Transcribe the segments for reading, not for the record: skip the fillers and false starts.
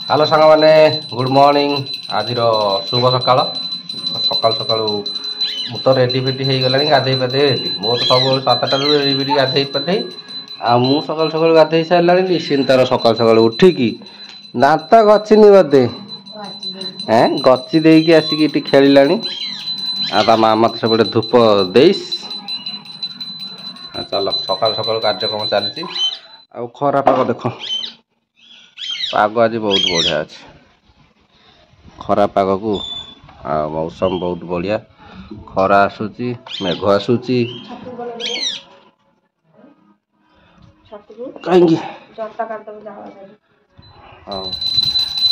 Hello सांग मैंने good morning आज शुभ सकाल सकाल सकाल मु तो रेडी फेडी हो गला गाधे पाधे रेडी मो तो सब 7टा रेडी फेडी गाधे पाधे मु सकाल सकाल गाधे सारा निश्चिंत तार सकाल सकाल उठिकी दात गचिनी बोधे गची देकी आसिक खेला आ मामा तो सब धूप देस चल सकाल सकाल कार्यक्रम चलती आ खरा पाग देख पाग आज बहुत बढ़िया अच्छे खरा पाग को मौसम बहुत बढ़िया खरा आसूची मेघ आसूची कहीं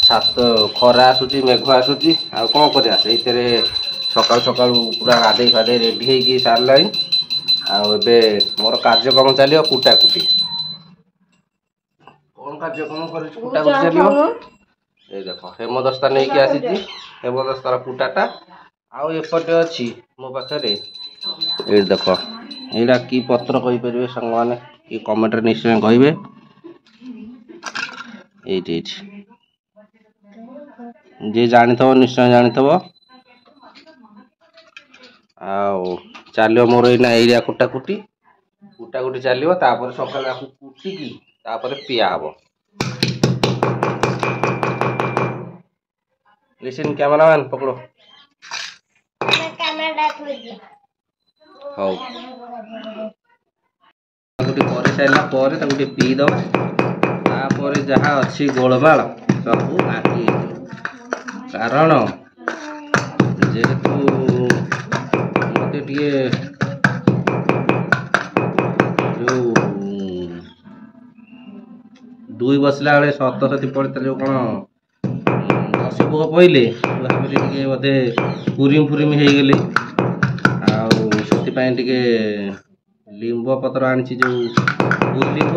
छात खरा आसूची मेघ आसूची आ कौन कर सकाल सकाल पूरा गाधे फाधे रेडी हो सारा आबे मोर कार्यक्रम चलो कुटाकुटी कौन कार्यक्रम कुटाकुटी चलो ये देख हेमदस्ता नहीं कि आसी हेमदस्तार कुटाटा आउ एपटे अच्छी मो पाखे ये देख यहाँ कि पत्र कहीपर सांग मैंने कि कमेंट निश्चय कहे ये जी जानी निश्चय जानी चलो मोर एना एरिया कुटाकुटी कुटाकुटी चलो सकाल कुटिकी पिया हम लिसन कैमरामैन पकड़ो हौ कर सारा पीदब तापर जहाँ अच्छी गोलमाल सब आगे कारण जेहेतु मत जो दुई बसला बेले सतसती पड़ता जो कौन दस पोक पहले भाविली बोधे पूरीम फूरीम हो गली आगे लिंब पत्र आनी जो लिंब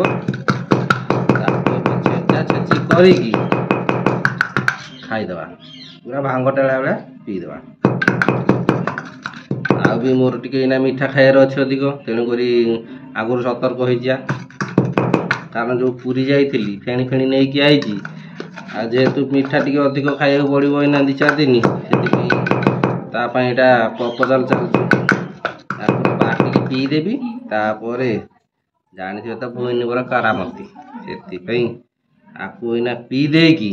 छेचा छेची कर खाईदे पूरा भांग टाला बेला पीदे आ भी मोर टे मीठा खायार अच्छे अधिक तेणुक आगुरी सतर्क हो कारण जो पूरी जाइली फेणी फेणी नहीं कि आई जेहेतु मीठा टी अधिक खाया पड़ो ना 2-4 दिन से प्रपोजाल चलती बाटी पीदेवी तापर जानी तो भुईन पर करामती से आपको इना पीदे कि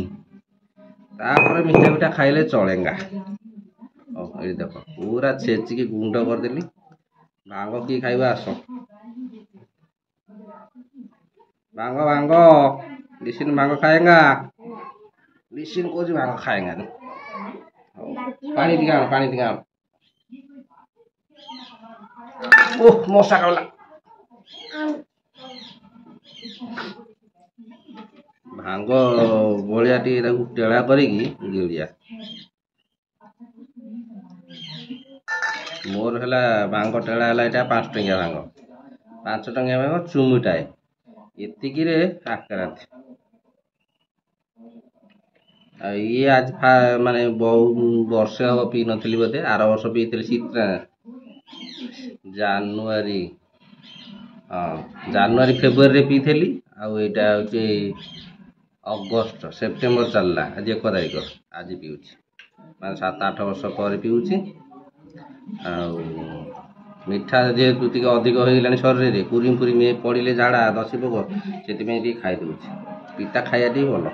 मीठा मीठा खाइले चलेगा ये देख पूरा छेचिकी गुंड करदेली भांग कि खाइबा आस भांग भांग लिसिन भांग खाएगा लिसिन को भांग खाएगा पानी दिखा ओह मशा काला भांग भलिया टेढ़ा गिलिया मोर है भांग टेढ़ा है 5 टंकिया भांग 5 टंकिया भांग चुमुटाए एतिक आक्रांत ये आज माने बहुत वर्ष हम पी नी बोधे आर वर्ष पी शीत जानुरी हाँ जानुरी फेब्रुआरी पी थी आईटा हूँ अगस्त सेप्टेम्बर चलला आज 1 तारिख आज पीऊँ मैं 7-8 वर्ष पर पीऊँ मीठा जेहेतु टी अधिक हो गला शरीर में पूरी पूरी पड़े झाड़ा 10 पोक से खाईदे पिता खाया भल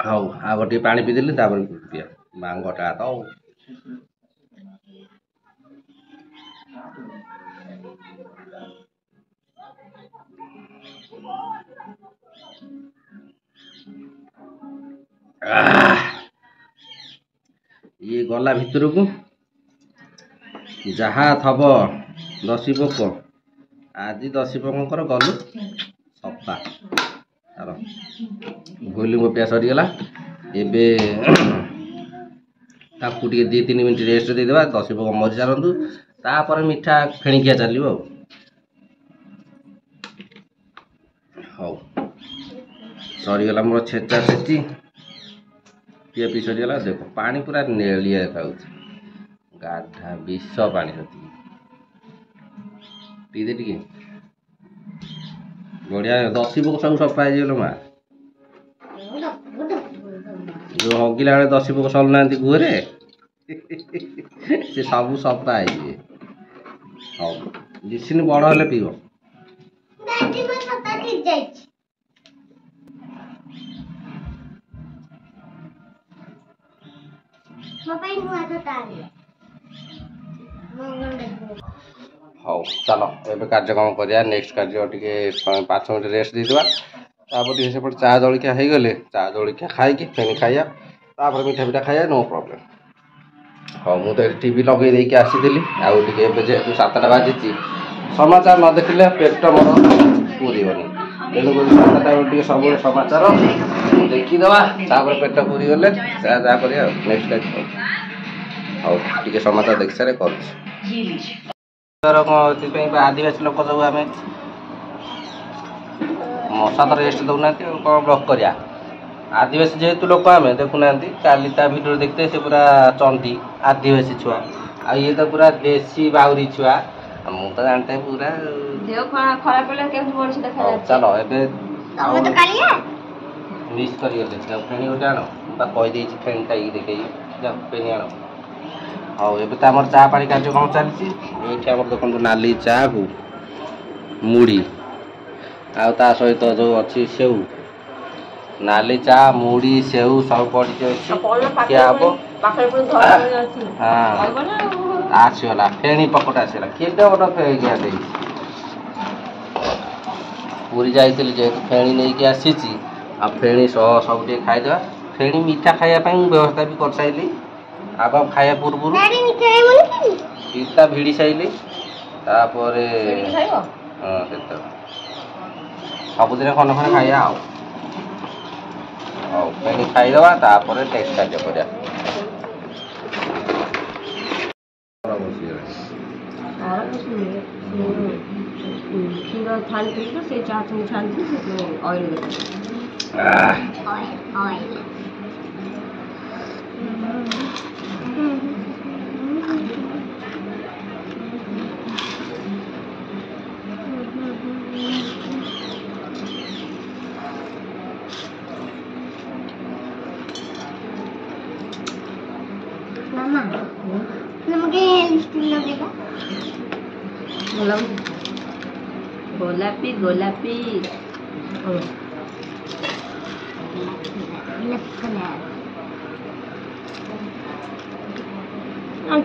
हाँ आ गोटे पानी पीदेली पिया मांगटा तो ये गला भितर को जहाँ थब 10 पोक आज 10 पोकर गलु सफा तार भूलिंग पिया सरीगला एबे ताकू 2-3 मिनट रेस्ट देदेबा 10 पोक मरी सारतु तापर मीठा फेणिकिया चलो हौ सरीगला मोर छेचा छेची पीआ पी सरीगला देख पानी पूरा नेलिया देखा गाधा विष पानी पीदे टे बढ़िया दसी पोक सब सफा हो माँ जो हगिला बेले दसी पोक सलुना गुहरे से सब सफा हो डिसिन बड़ हेले पीब हाँ चलो ए कार्यक्रम करिया नेक्स्ट कार्य टे 5 मिनट रेस्ट देदेवा सेपटे चा जलिया हो गले चा जलिया खाई फेणी खाया मीठा पिठा खाया नो प्रॉब्लम। हाँ मुझे टीवी लगे देकी आसी जेहतु 7टा बाजी समाचार न देखिले पेट मोर पूरबनी तेणुक 7टा बेले सब समाचार देखीदे पेट पूरी गले जहाँ कर नेक्स्ट हाँ टे समाचार देखी सारे कर आदिवासी लोक सब आम मशा तो रेस्ट दौना कौन ब्लॉक करिया आदिवासी जेहेतु लोक आम देखुना काली भिडियो देखते से पूरा चंडी आदिवासी छुआ आ ये तो पूरा देसी बाउरी छुआ मुझे तो जानते पूरा चलो मिस कर फेणी गोटे आण कहीदे फेणी खाई देखे जाओ फेणी आण हाँ ये तो आम चा पानी कार्यक्रम चलती देखो नाली चा को मुड़ी आ सहित जो अच्छी सेव नाली चा मुड़ी सेव सब पड़ी क्या हम हाँ आसगला फेणी पकट आसगला किए गोटे दे पूरी जाइए जेहतु फेणी नहीं आसी फेणी सह सब खाईदे फेणी मीठा खायापी व्यवस्था भी कर सारी आग खाया पूर्व पिता भिड़ी साइली सबुदिन खंड खंड खाया फेणी खाईदे टेक्स्ट कार्य कर क्षीर छाणी से चा छाणी ऑयल मामा नमके लिपस्टिक लगेगा गोलापी गोलापी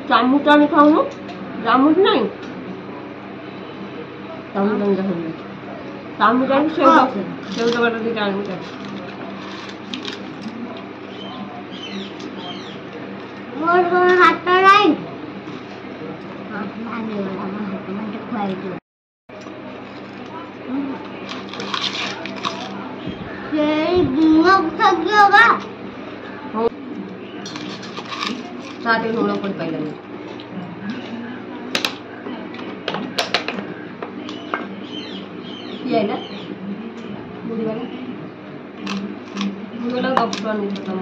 चामच आनी खाऊन चामच नहीं चामच आनी सेव टमाटर दीटा आनी हाथ नहीं खुआई होगा साथ में थोड़ा पड़ पाएगा ये है ना मुड़ी वाला डॉक्टर नहीं पता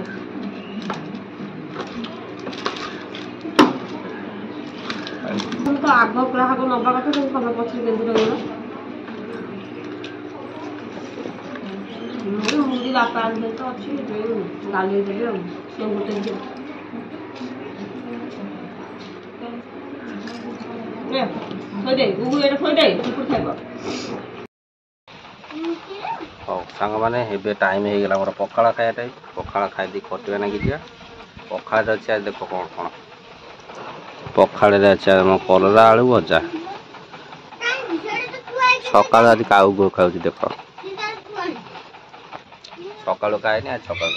तो आग ग्राहक नवा कथा तुम सब पछे केंद्र रहला मुझे बापा आने तो अच्छी गाली देवे से गोटे हाँ सांग मैंने टाइम हो गला मोर पखाड़ खाया टाइम पखाड़ खाई कटिया ना कि पखाड़ अच्छे आज देख कौन कौन पखाड़ अच्छे कलरा आलू भजा सका आज काऊ गो खाऊ देख सका खाए आज सका